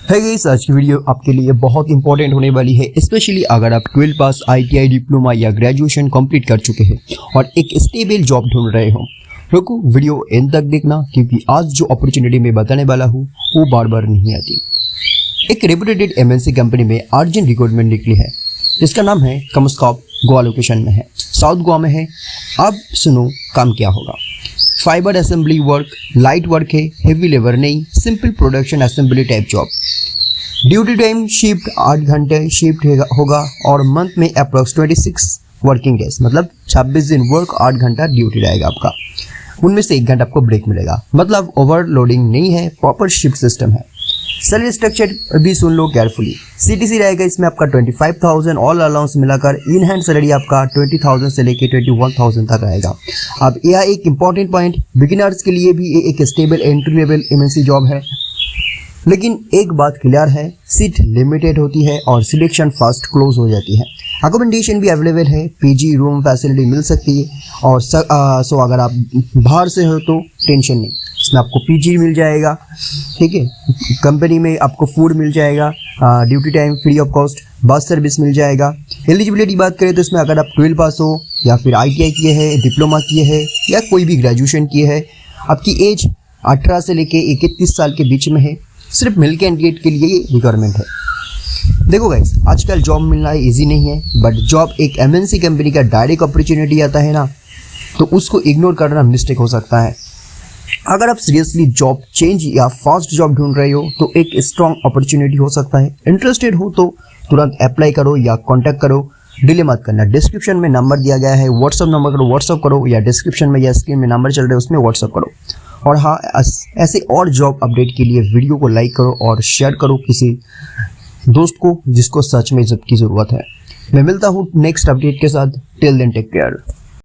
है गाइस, आज की वीडियो आपके लिए बहुत इंपॉर्टेंट होने वाली है, स्पेशली अगर आप 12 पास ITI डिप्लोमा या ग्रेजुएशन कंप्लीट कर चुके हैं और एक स्टेबल जॉब ढूंढ रहे हो। रुको, वीडियो एंड तक देखना, क्योंकि आज जो अपॉर्चुनिटी मैं बताने वाला हूँ वो बार बार नहीं आती। एक रेपुटेड MNC कंपनी में अर्जेंट रिक्रूटमेंट निकली है, जिसका नाम है कमस्कॉप, गोवा लोकेशन में है, साउथ गोवा में है। अब सुनो काम क्या होगा। Fibre assembly work, light work है, हेवी लेबर नहीं, simple production assembly type job. Duty time shift 8 घंटे शिफ्ट होगा और मंथ में अप्रॉक्स 26 वर्किंग डेज, मतलब 26 दिन वर्क, 8 घंटा ड्यूटी रहेगा आपका। उनमें से 1 घंटा आपको ब्रेक मिलेगा, मतलब ओवरलोडिंग नहीं है, प्रॉपर शिफ्ट सिस्टम है। सैलरी स्ट्रक्चर भी सुन लो केयरफुली। CTC रहेगा इसमें आपका 25,000, ऑल अलाउंस मिलाकर इन हैंड सैलरी आपका 20,000 से लेके 21,000 तक रहेगा। अब यह एक इंपॉर्टेंट पॉइंट, बिगिनर्स के लिए भी ये एक stable entry level MNC job है। लेकिन एक बात क्लियर है, सीट लिमिटेड होती है और सिलेक्शन फास्ट क्लोज हो जाती है। अकोमोडेशन भी अवेलेबल है, PG रूम फैसिलिटी मिल सकती है। और सो अगर आप बाहर से हो तो टेंशन नहीं, इसमें आपको PG मिल जाएगा, ठीक है। कंपनी में आपको फूड मिल जाएगा, duty time free of cost, bus service मिल जाएगा। एलिजिबिलिटी बात करें तो इसमें अगर आप 12 पास हो या फिर ITI किए हैं, डिप्लोमा किए हैं या कोई भी ग्रेजुएशन किए हैं, आपकी एज 18 से लेके 31 साल के बीच में है, सिर्फ मेल कैंडिडेट के लिए रिक्वायरमेंट है। देखो गाइस, आजकल जॉब मिलना इजी नहीं है, बट जॉब एक MNC कंपनी का डायरेक्ट अपॉर्चुनिटी आता है ना, तो उसको इग्नोर करना मिस्टेक हो सकता है। अगर आप सीरियसली जॉब चेंज या फास्ट जॉब ढूंढ रहे हो तो एक स्ट्रॉन्ग अपॉर्चुनिटी हो सकता है। इंटरेस्टेड हो तो तुरंत अप्लाई करो या कॉन्टैक्ट करो, डिले मत करना। डिस्क्रिप्शन में नंबर दिया गया है, व्हाट्सअप नंबर करो, व्हाट्सअप करो, या डिस्क्रिप्शन में या स्क्रीन में नंबर चल रहा है उसमें व्हाट्सअप करो। और हाँ, ऐसे और जॉब अपडेट के लिए वीडियो को लाइक करो और शेयर करो किसी दोस्त को जिसको सच में इज्जत की ज़रूरत है। मैं मिलता हूँ नेक्स्ट अपडेट के साथ। Till then take care.